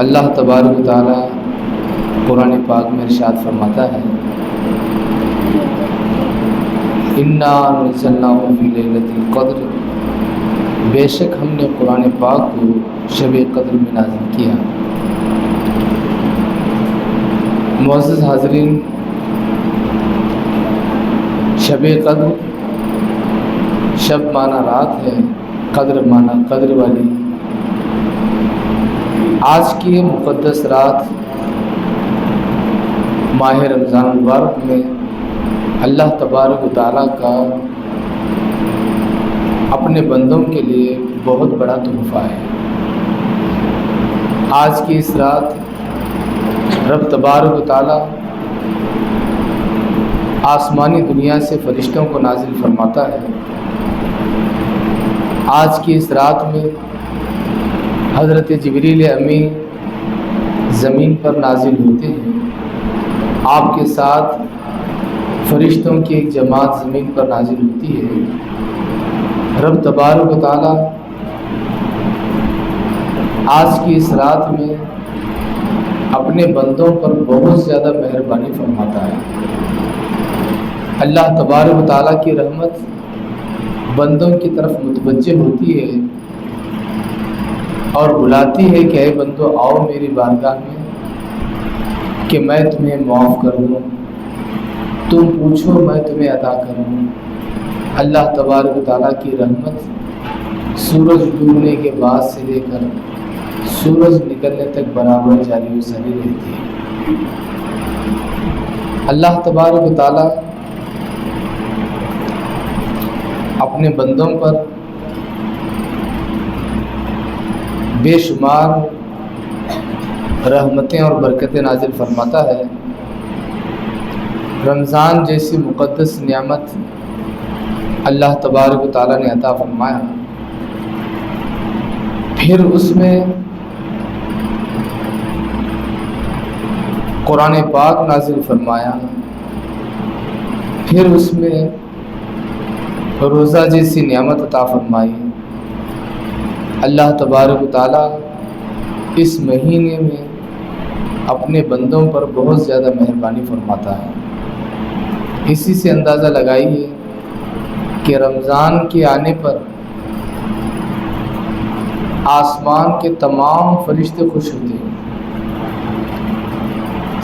اللہ تبارک و تعالیٰ قرآن پاک میں ارشاد فرماتا ہے انا انزلناہ فی لیلۃ القدر، بے شک ہم نے قرآن پاک کو شب قدر میں نازل کیا۔ معزز حاضرین، شب قدر، شب معنی رات ہے، قدر معنی قدر والی۔ آج کی مقدس رات ماہ رمضان المبارک میں اللہ تبارک و تعالیٰ کا اپنے بندوں کے لیے بہت بڑا تحفہ ہے۔ آج کی اس رات رب تبارک و تعالیٰ آسمانی دنیا سے فرشتوں کو نازل فرماتا ہے۔ آج کی اس رات میں حضرت جبریل امین زمین پر نازل ہوتے ہیں، آپ کے ساتھ فرشتوں کی ایک جماعت زمین پر نازل ہوتی ہے۔ رب تبارک و تعالیٰ آج کی اس رات میں اپنے بندوں پر بہت زیادہ مہربانی فرماتا ہے۔ اللہ تبارک و تعالیٰ کی رحمت بندوں کی طرف متوجہ ہوتی ہے اور بلاتی ہے کہ اے بندو آؤ میری بارگاہ میں کہ میں تمہیں معاف کر دوں، تم پوچھو میں تمہیں عطا کروں۔ اللہ تبارک و تعالیٰ کی رحمت سورج ڈوبنے کے بعد سے لے کر سورج نکلنے تک برابر جاری و ساری رہتی ہے۔ اللہ تبارک و تعالیٰ اپنے بندوں پر بے شمار رحمتیں اور برکتیں نازل فرماتا ہے۔ رمضان جیسی مقدس نعمت اللہ تبارک و تعالیٰ نے عطا فرمایا، پھر اس میں قرآن پاک نازل فرمایا، پھر اس میں روزہ جیسی نعمت عطا فرمائی۔ اللہ تبارک و تعالیٰ اس مہینے میں اپنے بندوں پر بہت زیادہ مہربانی فرماتا ہے۔ اسی سے اندازہ لگائیے کہ رمضان کے آنے پر آسمان کے تمام فرشتے خوش ہوتے ہیں،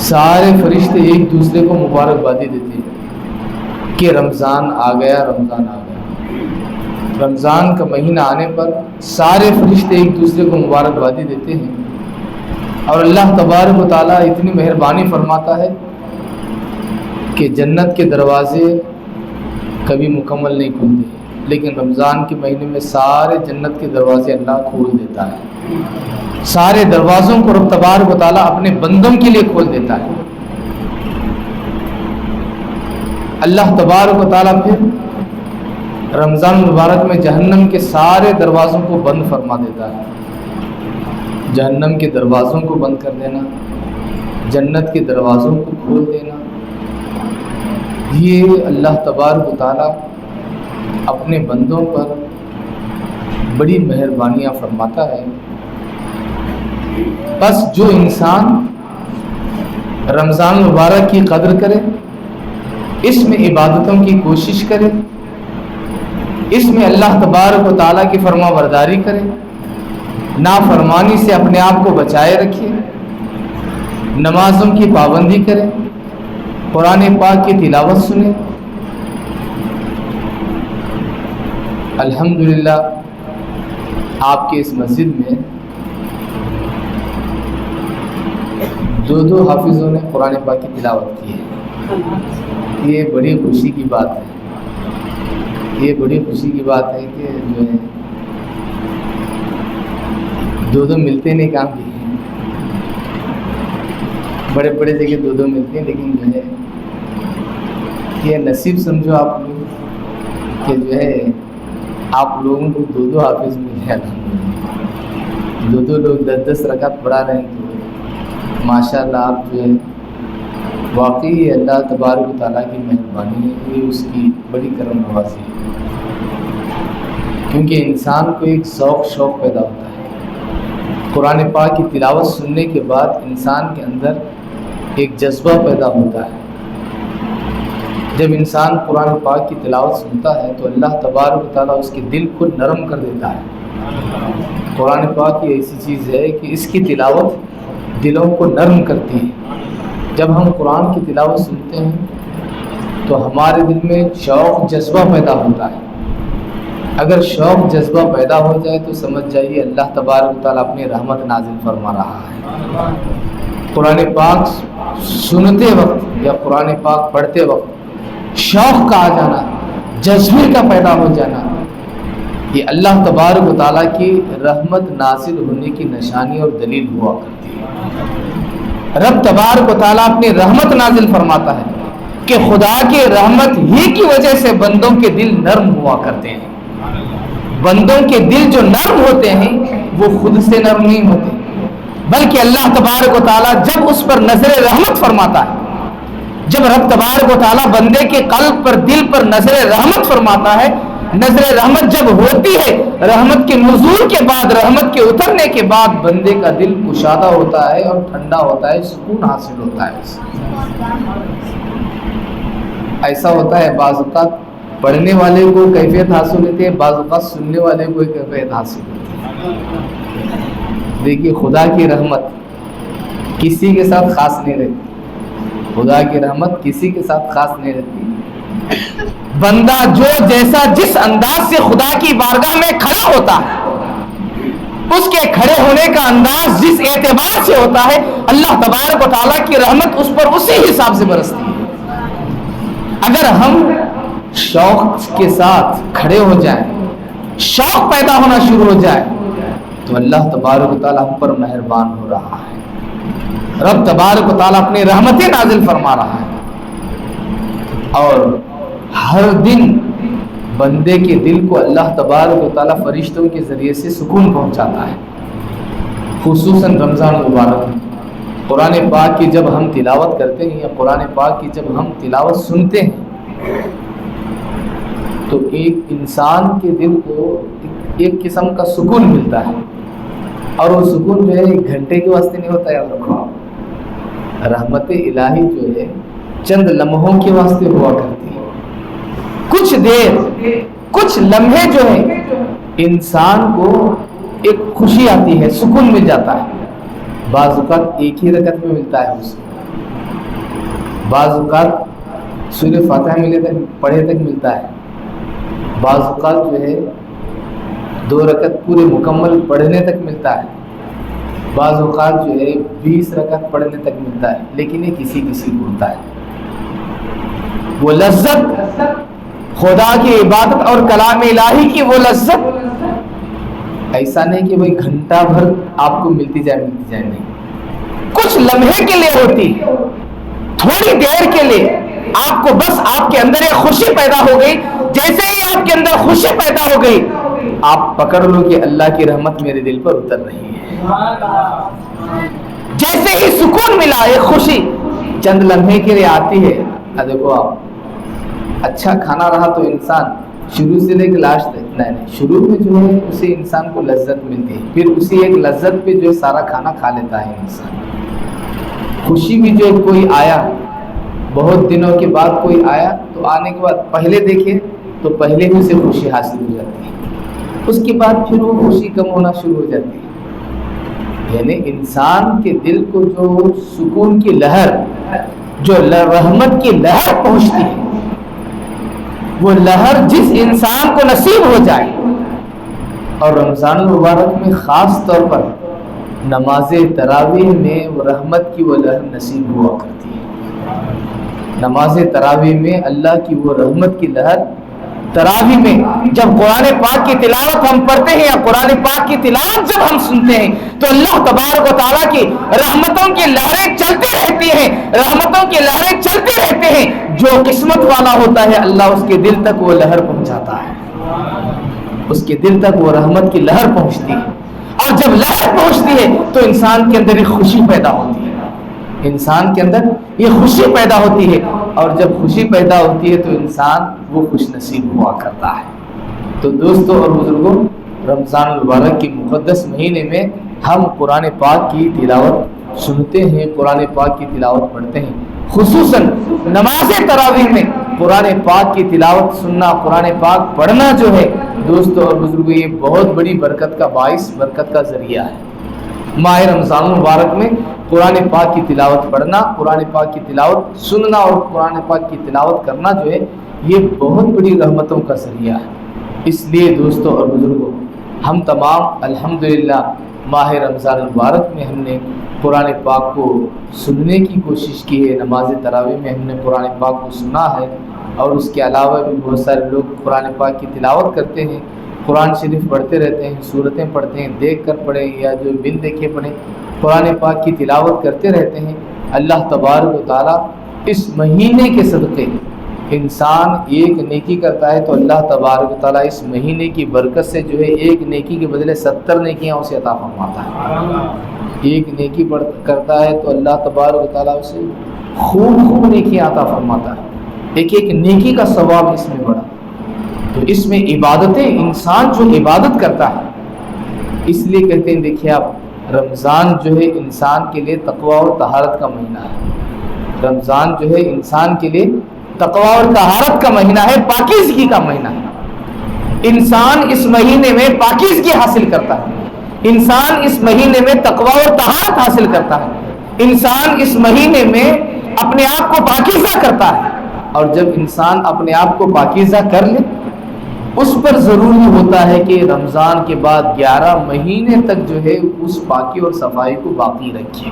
سارے فرشتے ایک دوسرے کو مبارکبادی دیتے ہیں کہ رمضان آ گیا، رمضان آ گیا۔ رمضان کا مہینہ آنے پر سارے فرشتے ایک دوسرے کو مبارکبادی دیتے ہیں اور اللہ تبارک و تعالیٰ اتنی مہربانی فرماتا ہے کہ جنت کے دروازے کبھی مکمل نہیں کھلتے، لیکن رمضان کے مہینے میں سارے جنت کے دروازے اللہ کھول دیتا ہے۔ سارے دروازوں کو رب تبارک و تعالیٰ اپنے بندوں کے لیے کھول دیتا ہے۔ اللہ تبارک و تعالیٰ پھر رمضان المبارک میں جہنم کے سارے دروازوں کو بند فرما دیتا ہے۔ جہنم کے دروازوں کو بند کر دینا، جنت کے دروازوں کو کھول دینا، یہ اللہ تبارک و تعالیٰ اپنے بندوں پر بڑی مہربانیاں فرماتا ہے۔ بس جو انسان رمضان المبارک کی قدر کرے، اس میں عبادتوں کی کوشش کرے، اس میں اللہ تبارک و تعالیٰ کی فرما برداری کرے، نافرمانی سے اپنے آپ کو بچائے رکھے، نمازوں کی پابندی کرے، قرآن پاک کی تلاوت سنے، الحمدللہ آپ کے اس مسجد میں دو حافظوں نے قرآن پاک کی تلاوت کی ہے۔ یہ بڑی خوشی کی بات ہے، یہ بڑی خوشی کی بات ہے کہ جو ہے دو ملتے نہیں کام کی، بڑے بڑے جگہ دو ملتے ہیں، لیکن جو ہے یہ نصیب سمجھو آپ لوگ کہ جو ہے آپ لوگوں کو دو حافظ مل گیا، دو لوگ 10 رکعت پڑھا رہے ہیں، تو ماشاءاللہ آپ جو ہے واقعی اللہ تبارک و تعالیٰ کی مہربانی ہے، یہ اس کی بڑی کرم نوازی ہے، کیونکہ انسان کو ایک شوق پیدا ہوتا ہے قرآن پاک کی تلاوت سننے کے بعد انسان کے اندر ایک جذبہ پیدا ہوتا ہے۔ جب انسان قرآن پاک کی تلاوت سنتا ہے تو اللہ تبارک و تعالیٰ اس کے دل کو نرم کر دیتا ہے۔ قرآن پاک یہ ایسی چیز ہے کہ اس کی تلاوت دلوں کو نرم کرتی ہے۔ جب ہم قرآن کی تلاوت سنتے ہیں تو ہمارے دل میں شوق جذبہ پیدا ہوتا ہے۔ اگر شوق جذبہ پیدا ہو جائے تو سمجھ جائیے اللہ تبارک و تعالیٰ اپنی رحمت نازل فرما رہا ہے۔ قرآن پاک سنتے وقت یا قرآن پاک پڑھتے وقت شوق کا آ جانا، جذبے کا پیدا ہو جانا، یہ اللہ تبارک و تعالیٰ کی رحمت نازل ہونے کی نشانی اور دلیل ہوا کرتی ہے۔ رب تبارک و تعالیٰ اپنی رحمت نازل فرماتا ہے کہ خدا کی رحمت ہی کی وجہ سے بندوں کے دل نرم ہوا کرتے ہیں۔ بندوں کے دل جو نرم ہوتے ہیں وہ خود سے نرم نہیں ہوتے، بلکہ اللہ تبارک و تعالیٰ جب اس پر نظر رحمت فرماتا ہے، جب رب تبارک و تعالیٰ بندے کے قلب پر، دل پر نظر رحمت فرماتا ہے، نظر رحمت جب ہوتی ہے، رحمت کے نزول کے بعد، رحمت کے اترنے کے بعد بندے کا دل کشادہ ہوتا ہے اور ٹھنڈا ہوتا ہے، سکون حاصل ہوتا ہے اسے۔ ایسا ہوتا ہے بعض اوقات پڑھنے والے کو کیفیت حاصل ہوتی ہے، بعض اوقات سننے والے کو کیفیت حاصل ہوتی ہے۔ دیکھیے خدا کی رحمت کسی کے ساتھ خاص نہیں رہتی، خدا کی رحمت کسی کے ساتھ خاص نہیں رہتی۔ بندہ جو جیسا جس انداز سے خدا کی بارگاہ میں کھڑا ہوتا ہے، اس کے کھڑے ہونے کا انداز جس اعتبار سے ہوتا ہے، اللہ تبارک و تعالیٰ کی رحمت اس پر اسی حساب سے برستی ہے۔ اگر ہم شوق کے ساتھ کھڑے ہو جائیں، شوق پیدا ہونا شروع ہو جائے تو اللہ تبارک و تعالیٰ ہم پر مہربان ہو رہا ہے۔ رب تبارک و تعالیٰ اپنی رحمتیں نازل فرما رہا ہے، اور ہر دن بندے کے دل کو اللہ تبارک و تعالیٰ فرشتوں کے ذریعے سے سکون پہنچاتا ہے۔ خصوصاً رمضان مبارک میں قرآن پاک کی جب ہم تلاوت کرتے ہیں یا قرآن پاک کی جب ہم تلاوت سنتے ہیں تو ایک انسان کے دل کو ایک قسم کا سکون ملتا ہے، اور وہ سکون جو ہے ایک گھنٹے کے واسطے نہیں ہوتا ہے، یاد رکھو۔ رحمت الہی جو ہے چند لمحوں کے واسطے ہوا کرتی ہے، کچھ دیر، کچھ لمحے جو ہے انسان کو ایک خوشی آتی ہے، سکون مل جاتا ہے۔ بعض اوقات ایک ہی رکعت میں ملتا ہے اسے، بعض اوقات سورہ فاتحہ پڑھے تک ملتا ہے، بعض اوقات جو ہے 2 رکعت پورے مکمل پڑھنے تک ملتا ہے، بعض اوقات جو ہے 20 رکعت پڑھنے تک ملتا ہے، لیکن یہ کسی کسی کو ہوتا ہے۔ وہ لذت خدا کی عبادت اور کلام الہی کی، وہ لذت ایسا نہیں کہ بھائی گھنٹہ بھر آپ کو ملتی جائے نہیں، کچھ لمحے کے لیے ہوتی، تھوڑی دیر کے لیے آپ کو بس آپ کے اندر ایک خوشی پیدا ہو گئی۔ جیسے ہی آپ کے اندر خوشی پیدا ہو گئی آپ پکڑ لو کہ اللہ کی رحمت میرے دل پر اتر رہی ہے۔ جیسے ہی سکون ملا، ایک خوشی چند لمحے کے لیے آتی ہے۔ دیکھو آپ اچھا کھانا رہا تو انسان شروع سے لے کے لاسٹ تک نہیں، شروع میں جو ہے اسے انسان کو لذت ملتی ہے، پھر اسی ایک لذت پہ جو ہے سارا کھانا کھا لیتا ہے انسان۔ خوشی بھی جو ہے کوئی آیا، بہت دنوں کے بعد کوئی آیا تو آنے کے بعد پہلے دیکھے تو پہلے ہی اسے خوشی حاصل ہو جاتی ہے، اس کے بعد پھر وہ خوشی کم ہونا شروع ہو جاتی ہے۔ یعنی انسان کے دل کو جو سکون کی لہر، جو رحمت کی لہر پہنچتی ہے، وہ لہر جس انسان کو نصیب ہو جائے، اور رمضان المبارک میں خاص طور پر نماز تراویح میں وہ رحمت کی وہ لہر نصیب ہوا کرتی ہے۔ نماز تراویح میں اللہ کی وہ رحمت کی لہر، تراویح میں جب قرآن پاک کی تلاوت ہم پڑھتے ہیں یا قرآن پاک کی تلاوت جب ہم سنتے ہیں تو اللہ تبارک و تعالیٰ کی رحمتوں کی لہریں چلتی رہتی ہیں، رحمتوں کی لہریں چلتے رہتے ہیں۔ جو قسمت والا ہوتا ہے اللہ اس کے دل تک وہ لہر پہنچاتا ہے، اس کے دل تک وہ رحمت کی لہر پہنچتی ہے، اور جب لہر پہنچتی ہے تو انسان کے اندر ایک خوشی پیدا ہوتی ہے، انسان کے اندر یہ خوشی پیدا ہوتی ہے، اور جب خوشی پیدا ہوتی ہے تو انسان وہ خوش نصیب ہوا کرتا ہے۔ تو دوستو اور بزرگوں، رمضان المبارک کے مقدس مہینے میں ہم قرآن پاک کی تلاوت سنتے ہیں، قرآن پاک کی تلاوت پڑھتے ہیں، خصوصاً نماز تراویح میں قرآن پاک کی تلاوت سننا، قرآن پاک پڑھنا جو ہے دوستوں اور بزرگوں، یہ بہت بڑی برکت کا باعث، برکت کا ذریعہ ہے۔ ماہ رمضان مبارک میں قرآن پاک کی تلاوت پڑھنا، قرآن پاک کی تلاوت سننا اور قرآن پاک کی تلاوت کرنا جو ہے یہ بہت بڑی رحمتوں کا ذریعہ ہے۔ اس لیے دوستوں اور بزرگوں، ہم تمام الحمدللہ ماہ رمضان مبارک میں ہم نے قرآن پاک کو سننے کی کوشش کی ہے، نماز تراویح میں ہم نے قرآن پاک کو سنا ہے، اور اس کے علاوہ بھی بہت سارے لوگ قرآن پاک کی تلاوت کرتے ہیں، قرآن شریف پڑھتے رہتے ہیں، سورتیں پڑھتے ہیں، دیکھ کر پڑھیں یا جو بن دیکھے پڑھیں، قرآن پاک کی تلاوت کرتے رہتے ہیں۔ اللہ تبارک و تعالیٰ اس مہینے کے صدقے انسان ایک نیکی کرتا ہے تو اللہ تبارک و تعالیٰ اس مہینے کی برکت سے جو ہے ایک نیکی کے بدلے 70 نیکیاں اسے عطا فرماتا ہے۔ ایک نیکی کرتا ہے تو اللہ تبارک و تعالیٰ اسے خوب نیکیاں عطا فرماتا ہے، ایک ایک نیکی کا ثواب اس میں بڑھا۔ تو اس میں عبادتیں، انسان جو عبادت کرتا ہے، اس لیے کہتے ہیں دیکھیے آپ، رمضان جو ہے انسان کے لیے تقوی اور طہارت کا مہینہ ہے۔ رمضان جو ہے انسان کے لیے تقوی اور طہارت کا مہینہ ہے، پاکیزگی کا مہینہ ہے۔ انسان اس مہینے میں پاکیزگی حاصل کرتا ہے، انسان اس مہینے میں تقوی اور طہارت حاصل کرتا ہے، انسان اس مہینے میں اپنے آپ کو پاکیزہ کرتا ہے۔ اور جب انسان اپنے آپ کو پاکیزہ کر لے، اس پر ضروری ہوتا ہے کہ رمضان کے بعد 11 مہینے تک جو ہے اس پاکی اور صفائی کو باقی رکھے۔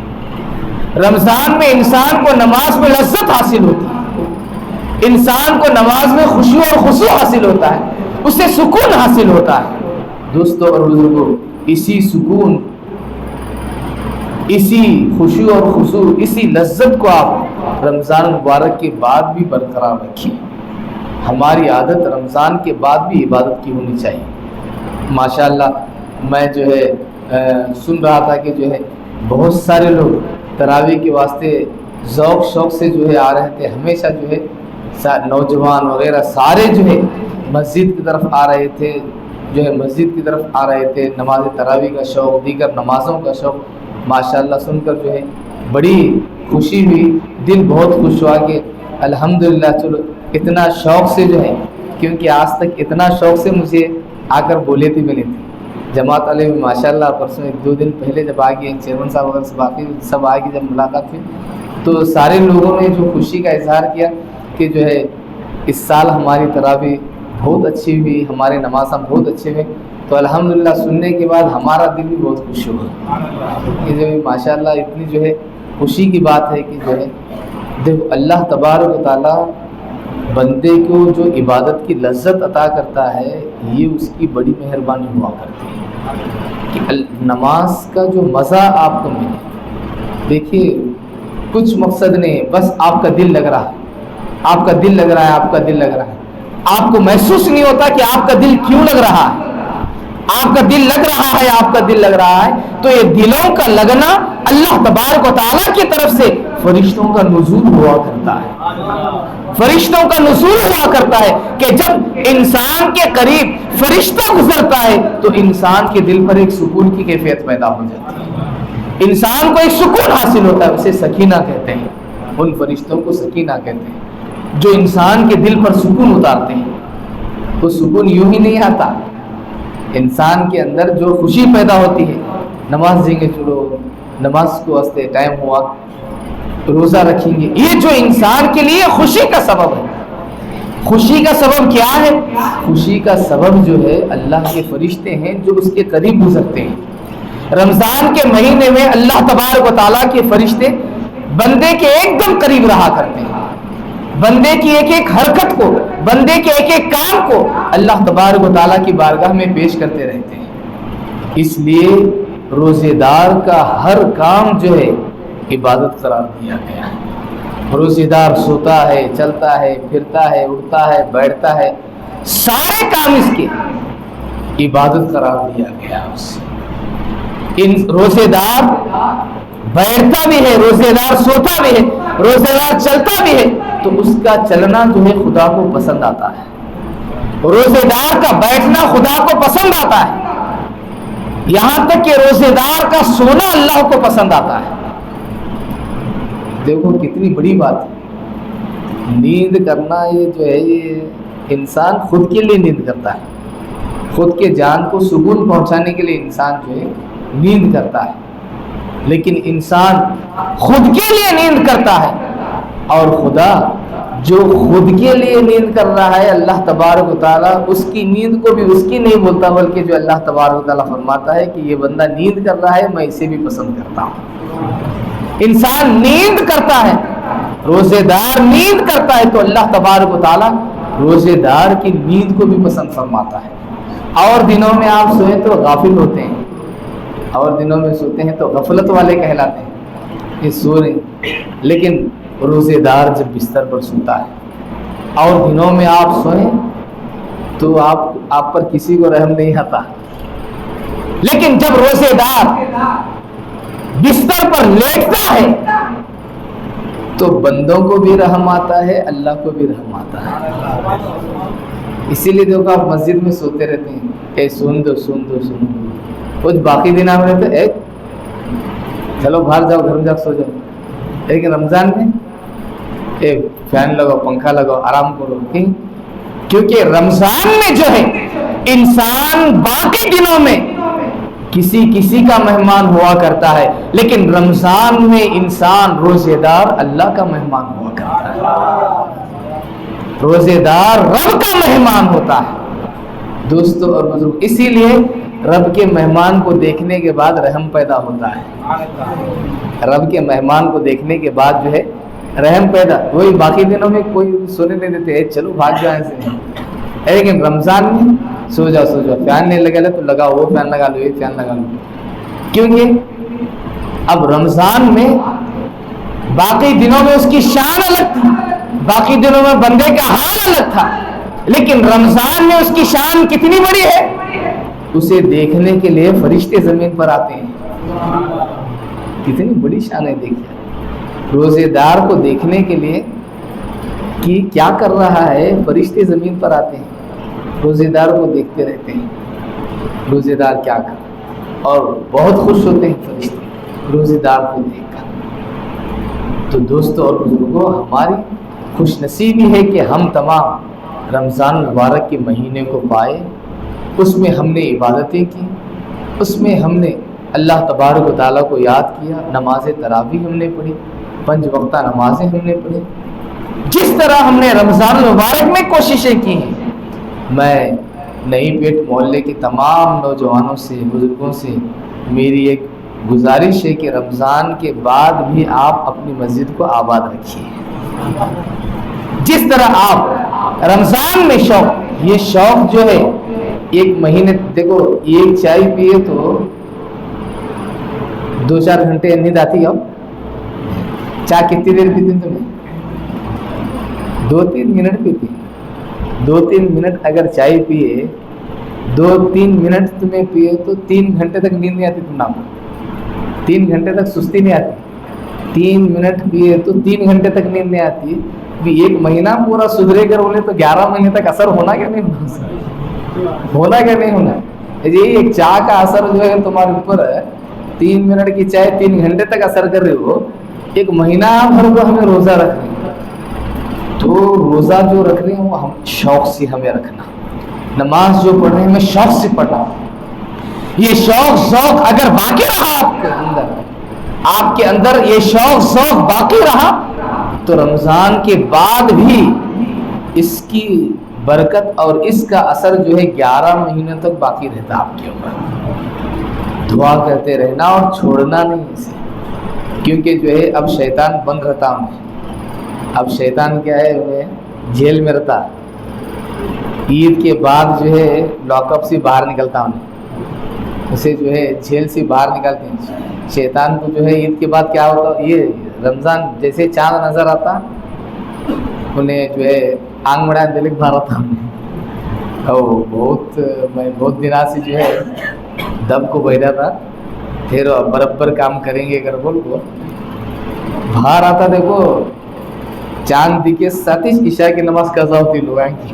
رمضان میں انسان کو نماز میں لذت حاصل ہوتی ہے، انسان کو نماز میں خشوع اور خضوع حاصل ہوتا ہے، اسے سکون حاصل ہوتا ہے۔ دوستوں اور بزرگوں، اسی سکون، اسی خشوع اور خضوع، اسی لذت کو آپ رمضان مبارک کے بعد بھی برقرار رکھیں۔ ہماری عادت رمضان کے بعد بھی عبادت کی ہونی چاہیے۔ ماشاءاللہ میں جو ہے سن رہا تھا کہ جو ہے بہت سارے لوگ تراویح کے واسطے ذوق شوق سے جو ہے آ رہے تھے، ہمیشہ جو ہے نوجوان وغیرہ سارے جو ہے مسجد کی طرف آ رہے تھے، جو ہے مسجد کی طرف آ رہے تھے، نماز تراویح کا شوق، دیگر نمازوں کا شوق ماشاءاللہ سن کر جو ہے بڑی خوشی ہوئی، دل بہت خوش ہوا کہ الحمدللہ چلو اتنا شوق سے جو ہے، کیونکہ آج تک اتنا شوق سے مجھے آ کر بولے تھے ملے تھے جماعت والے میں ماشاءاللہ۔ پرسوں 1-2 دن پہلے جب آ گئے چیئرمین صاحب وغیرہ سے باقی سب آ گئی، جب ملاقات ہوئی تو سارے لوگوں نے جو خوشی کا اظہار کیا کہ جو ہے اس سال ہماری تراویح بہت اچھی ہوئی، ہمارے نمازاں بہت اچھے ہوئے۔ تو الحمدللہ سننے کے بعد ہمارا دل بھی بہت خوش ہوا کہ جو ماشاءاللہ اتنی جو ہے خوشی کی بات ہے کہ جو ہے دیکھو اللہ تبارک و تعالیٰ بندے کو جو عبادت کی لذت عطا کرتا ہے، یہ اس کی بڑی مہربانی ہوا کرتی ہے کہ نماز کا جو مزہ آپ کو ملے۔ دیکھیے کچھ مقصد نہیں، بس آپ کا دل لگ رہا ہے، آپ کا دل لگ رہا ہے، آپ کا دل لگ رہا ہے، آپ کو محسوس نہیں ہوتا کہ آپ کا دل کیوں لگ رہا ہے، آپ کا دل لگ رہا ہے، آپ کا دل لگ رہا ہے۔ تو یہ دلوں کا لگنا اللہ تبارک و تعالیٰ کی طرف سے فرشتوں کا نزول ہوا کرتا ہے، فرشتوں کا نزول ہوا کرتا ہے کہ جب انسان کے قریب فرشتہ گزرتا ہے تو انسان کے دل پر ایک سکون کی کیفیت پیدا ہو جاتی ہے، انسان کو ایک سکون حاصل ہوتا ہے، اسے سکینہ کہتے ہیں، ان فرشتوں کو سکینہ کہتے ہیں جو انسان کے دل پر سکون اتارتے ہیں۔ وہ سکون یوں ہی نہیں آتا، انسان کے اندر جو خوشی پیدا ہوتی ہے، نماز دیں گے، چلو نماز کو واسطے ٹائم ہوا، روزہ رکھیں گے، یہ جو انسان کے لیے خوشی کا سبب ہے۔ خوشی کا سبب کیا ہے؟ خوشی کا سبب جو ہے اللہ کے فرشتے ہیں جو اس کے قریب گزرتے ہیں۔ رمضان کے مہینے میں اللہ تبارک و تعالیٰ کے فرشتے بندے کے ایک دم قریب رہا کرتے ہیں، بندے کی ایک ایک حرکت کو، بندے کے ایک ایک کام کو اللہ تبارک و تعالیٰ کی بارگاہ میں پیش کرتے رہتے ہیں۔ اس لیے روزے دار کا ہر کام جو ہے عبادت قرار دیا گیا ہے۔ روزے دار سوتا ہے، چلتا ہے، پھرتا ہے، اٹھتا ہے، بیٹھتا ہے، سارے کام اس کے عبادت قرار دیا گیا ہے اسے۔ روزے دار بیٹھتا بھی ہے، روزے دار سوتا بھی ہے، روزے دار چلتا بھی ہے تو اس کا چلنا جو ہے خدا کو پسند آتا ہے، روزے دار کا بیٹھنا خدا کو پسند آتا ہے۔ یہاں تک کہ روزے دار کا سونا اللہ کو پسند آتا ہے. دیکھو کتنی بڑی بات ہے. نیند کرنا یہ جو ہے یہ انسان خود کے لیے نیند کرتا ہے, خود کے جان کو سکون پہنچانے کے لیے انسان جو ہے نیند کرتا ہے. لیکن انسان خود کے لیے نیند کرتا ہے, اور خدا جو خود کے لیے نیند کر رہا ہے اللہ تبارک و تعالیٰ اس کی نیند کو بھی اس کی نہیں بولتا, بلکہ جو اللہ تبارک و تعالیٰ فرماتا ہے کہ یہ بندہ نیند کر رہا ہے میں اسے بھی پسند کرتا ہوں. انسان نیند کرتا ہے, روزے دار نیند کرتا ہے تو اللہ تبارک و تعالیٰ روزے دار کی نیند کو بھی پسند فرماتا ہے. اور دنوں میں آپ سوئیں تو غافل ہوتے ہیں, اور دنوں میں سوتے ہیں تو غفلت والے کہلاتے ہیں, یہ سو رہے. لیکن روزے دار جب بستر پر سوتا ہے اور دنوں میں آپ سوئیں تو آپ پر کسی کو رحم نہیں آتا, لیکن جب روزے دار بستر پر لیٹتا ہے تو بندوں کو بھی رحم آتا ہے, اللہ کو بھی رحم آتا ہے. اسی لیے دیکھو آپ مسجد میں سوتے رہتے ہیں, اے سن دو سن دو سن دو. کچھ باقی دن آپ رہتے اے چلو باہر جاؤ گھر میں جا سو جاؤ. لیکن رمضان میں اے فین لگاؤ پنکھا لگاؤ آرام کرو. کیونکہ رمضان میں جو ہے انسان باقی دنوں میں کسی کا مہمان ہوا کرتا ہے, لیکن رمضان میں انسان روزے دار اللہ کا مہمان ہوا کرتا ہے, روزے دار رب کا مہمان ہوتا ہے. دوستو اور بزرگ, اسی لیے رب کے مہمان کو دیکھنے کے بعد رحم پیدا ہوتا ہے. رب کے مہمان کو دیکھنے کے بعد جو ہے رحم پیدا, وہی باقی دنوں میں کوئی سونے نہیں دیتے, چلو بھاگ جائیں سے. لیکن رمضان میں سو جاؤ سو جاؤ, فین نہیں لگا تو لگاؤ, وہ فین لگا لو, یہ فین لگا لو. کیونکہ اب رمضان میں باقی دنوں میں اس کی شان الگ تھی, باقی دنوں میں بندے کا حال الگ تھا, لیکن رمضان میں اس کی شان کتنی بڑی ہے, اسے دیکھنے کے لیے فرشتے زمین پر آتے ہیں. کتنی بڑی شان ہے دیکھیے, روزے دار کو دیکھنے کے لیے کہ کیا کر رہا ہے فرشتے زمین پر آتے ہیں, روزے دار کو دیکھتے رہتے ہیں روزے دار کیا کر, اور بہت خوش ہوتے ہیں فرشتے روزے دار کو دیکھ کر. تو دوستو اور بزرگوں, ہماری خوش نصیبی ہے کہ ہم تمام رمضان مبارک کے مہینے کو پائے. اس میں ہم نے عبادتیں کی, اس میں ہم نے اللہ تبارک و تعالیٰ کو یاد کیا, نماز تراویح ہم نے پڑھی, 5 وقتہ نمازیں ہم نے پڑھی. جس طرح ہم نے رمضان مبارک میں کوششیں کی ہیں, میں نئی پیٹ محلے کے تمام نوجوانوں سے بزرگوں سے میری ایک گزارش ہے کہ رمضان کے بعد بھی آپ اپنی مسجد کو آباد رکھیے. جس طرح آپ رمضان میں شوق, یہ شوق جو ہے ایک مہینے, دیکھو ایک چائے پیے تو 2-4 گھنٹے نیند آتی ہے. چائے کتنی دیر پیتی تمہیں؟ 2-3 منٹ پیتی. 2-3 منٹ اگر چائے پیے, 2-3 منٹ تمہیں پیے تو 3 گھنٹے تک نیند نہیں آتی. تم نام 3 گھنٹے تک سستی نہیں آتی. 3 منٹ پیے تو 3 گھنٹے تک نیند نہیں آتی. بھی ایک مہینہ پورا سدھرے کر بولے تو 11 مہینے تک اثر ہونا کیا نہیں ہونا کیا نہیں ہونا. یہ ایک چائے کا اثر جو ہے تمہارے اوپر ہے, 3 منٹ کی چائے 3 گھنٹے تک اثر کر رہے ہو. ایک مہینہ بھر کو ہمیں روزہ رکھ رہے ہیں, تو روزہ جو رکھ رہے ہیں وہ ہم شوق سے ہمیں رکھنا. نماز جو پڑھ رہے ہیں ہمیں شوق سے پڑھنا. یہ شوق ذوق اگر باقی رہا آپ کے اندر یہ شوق ذوق باقی رہا تو رمضان کے بعد بھی اس کی برکت اور اس کا اثر جو ہے 11 مہینوں تک باقی رہتا آپ کے اوپر. دعا کرتے رہنا اور چھوڑنا نہیں اسے, کیونکہ جو ہے اب شیطان بند رہتا ہوں. اب شیطان کیا ہے, انہیں جیل میں رہتا. عید کے بعد جو ہے لاک اپ سے باہر نکلتا ہوں, اسے جو ہے جیل سے باہر نکالتے ہیں. شیطان کو جو ہے عید کے بعد کیا ہوتا, یہ رمضان جیسے چاند نظر آتا انہیں جو ہے آنگ بڑھا دلک بھارا تھا. میں بہت دنوں سے جو ہے دب کو بہرا تھا, پھر برابر کام کریں گے اگر بول کو باہر آتا. دیکھو چاند دیکھے ساتھ ہی عشاء کی نماز قضا ہوتی لوگوں کی.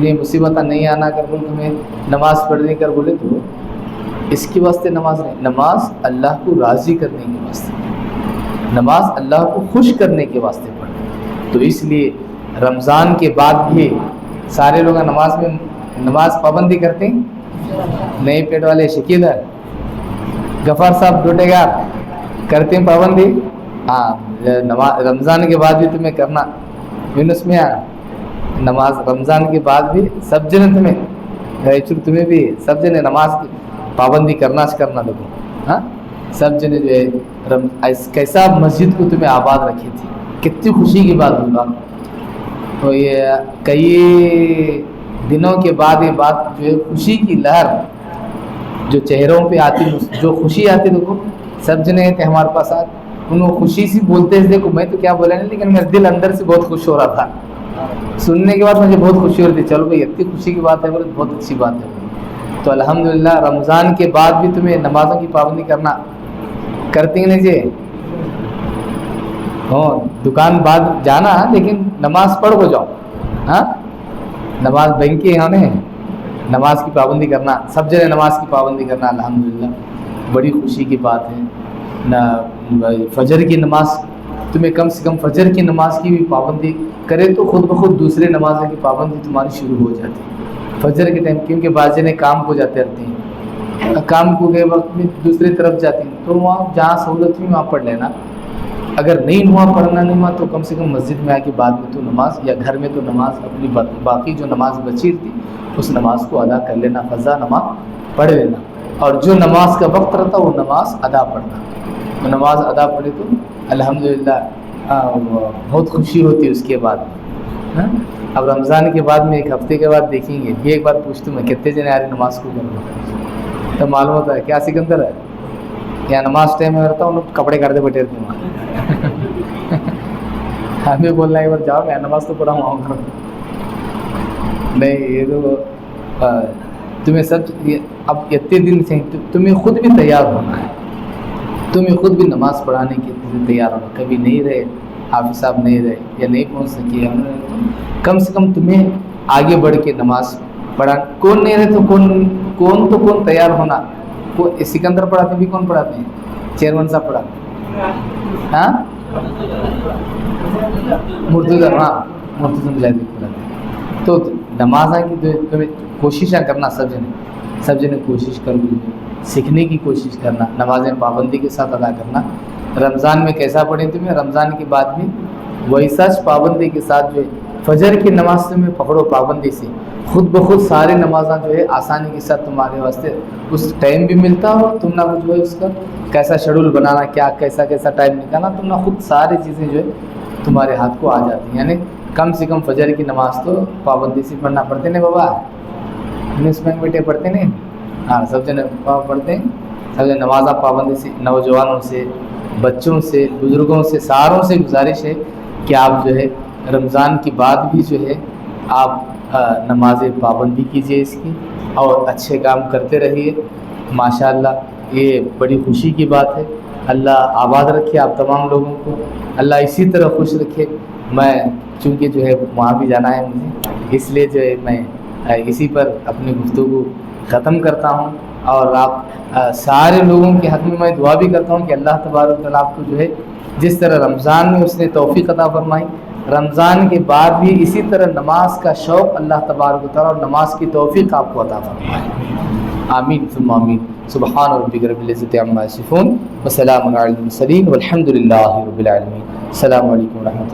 یہ مصیبت نہیں آنا کر بول تمہیں نماز پڑھنے کر بولے تو اس کے واسطے نماز نہیں. نماز اللہ کو راضی کرنے کے واسطے, نماز اللہ کو خوش کرنے کے واسطے پڑھیں. تو اس لیے رمضان کے بعد بھی سارے لوگ نماز پابندی کرتے ہیں. نئے پیٹ والے شکیل ہے غفار صاحب ڈوٹے گا کرتے ہیں پابندی. ہاں رمضان کے بعد بھی تمہیں کرنا. یونس میں نماز رمضان کے بعد بھی سب جنے تمہیں بھی سب جنے نماز کی پابندی کرنا دیکھو. ہاں سب جنے جو ہے کیسا مسجد کو تمہیں آباد رکھی تھی, کتنی خوشی کی بات ہوگا. تو یہ کئی دنوں کے بعد یہ بات جو ہے خوشی کی لہر جو چہروں پہ آتی, جو خوشی آتی دیکھو سب جنے تھے ہمارے پاس آج ان کو خوشی سی بولتے ہیں. دیکھو میں تو کیا بولا نہیں, لیکن میرا دل اندر سے بہت خوش ہو رہا تھا. سننے کے بعد مجھے بہت خوشی ہو رہی تھی. چلو بھائی اتنی خوشی کی بات ہے بولے بہت اچھی بات ہے. تو الحمدللہ رمضان کے بعد بھی تمہیں نمازوں کی پابندی کرنا کرتے ہیں جی. ہاں دکان بعد جانا لیکن نماز پڑھ ہو جاؤ. ہاں نماز بینک کے یہاں نماز کی پابندی کرنا, سب جگہ نماز کی پابندی کرنا الحمدللہ بڑی خوشی کی بات ہے. نہ فجر کی نماز تمہیں کم سے کم فجر کی نماز کی بھی پابندی کرے تو خود بخود دوسرے نمازوں کی پابندی تمہاری شروع ہو جاتی ہے فجر کے ٹائم. کیونکہ بعض جنے کام کو جاتے رہتے ہیں, کام کو گئے وقت میں دوسری طرف جاتے ہیں, تو وہاں جہاں سہولت ہوئی وہاں پڑھ لینا. اگر نہیں ہوا پڑھنا نہیں ہوا تو کم سے کم مسجد میں آ کے بعد میں تو نماز یا گھر میں تو نماز اپنی باقی جو نماز بچی تھی اس نماز کو ادا کر لینا, فضا نماز پڑھ لینا. اور جو نماز کا وقت رہتا وہ نماز ادا پڑھنا. تو نماز ادا پڑھے تو الحمدللہ بہت خوشی ہوتی ہے اس کے بعد. اب رمضان کے بعد میں ایک ہفتے کے بعد دیکھیں گے. یہ ایک بار پوچھتا ہوں میں کتنے جنے آ رہے نماز کو کرنا, تو معلوم ہوتا ہے کیا سکندر ہے یا نماز ٹائم میں رہتا ہوں کپڑے کاٹتے بیٹھے رہتے ہیں. ہمیں بولنا ہے ایک بار جاؤ میں نماز تو پڑھا ہوں نہیں. یہ تو تمہیں سب اب اتنے دن سے تمہیں خود بھی تیار ہونا ہے. تمہیں خود بھی نماز پڑھانے کے لیے تیار ہونا. کبھی نہیں رہے حافظ صاحب نہیں رہے یا نہیں پہنچ سکے, کم سے کم تمہیں آگے بڑھ کے نماز پڑھا. کون نہیں رہے تو کون تیار ہونا. سکندر پڑھاتے بھی کون پڑھاتے ہیں, چیئرمین صاحب پڑھاتے ہیں. ہاں مرتضی, ہاں مرتضی مجاہدین پڑھاتے ہیں. تو نماز کی تمہیں کوششیں کرنا, سب جنے کوشش کر سیکھنے کی کوشش کرنا, نمازیں پابندی کے ساتھ ادا کرنا. رمضان میں کیسا پڑھیں تمہیں رمضان کے بعد بھی ویسا پابندی کے ساتھ جو ہے فجر کی نماز تمہیں پکڑو پابندی سے. خود بخود سارے نمازاں جو ہے آسانی کے ساتھ تمہارے واسطے اس ٹائم بھی ملتا ہو. تم نہ جو ہے اس کا کیسا شیڈول بنانا, کیا کیسا ٹائم نکالنا, تم نہ خود ساری چیزیں جو ہے تمہارے ہاتھ کو آ جاتی ہیں. یعنی کم سے کم فجر کی نماز تو پابندی سے پڑھنا پڑتے نہیں بابا. نیوز بینک بیٹے پڑھتے نہیں. ہاں سب جنے پڑھتے ہیں. سب جنے نمازاں پابندی سے, نوجوانوں سے, بچوں سے, بزرگوں سے, ساروں سے گزارش ہے کہ آپ جو ہے رمضان کی بعد بھی جو ہے آپ نماز پابندی کیجیے اس کی اور اچھے کام کرتے رہیے. ماشاءاللہ یہ بڑی خوشی کی بات ہے. اللہ آباد رکھے آپ تمام لوگوں کو, اللہ اسی طرح خوش رکھے. میں چونکہ جو ہے وہاں بھی جانا ہے مجھے, اس لیے جو ہے میں اسی پر اپنی گفتگو ختم کرتا ہوں. اور آپ سارے لوگوں کے حق میں دعا بھی کرتا ہوں کہ اللہ تبارک و تعالیٰ آپ کو جو ہے جس طرح رمضان میں اس نے توفیق عطا فرمائی, رمضان کے بعد بھی اسی طرح نماز کا شوق اللہ تبارک و تعالیٰ اور نماز کی توفیق آپ کو عطا فرمائے. آمین ثم آمین. سبحان ربک رب العزۃ عما یصفون وسلام علی المرسلین والحمد للہ رب العالمین. السلام علیکم و رحمۃ اللہ.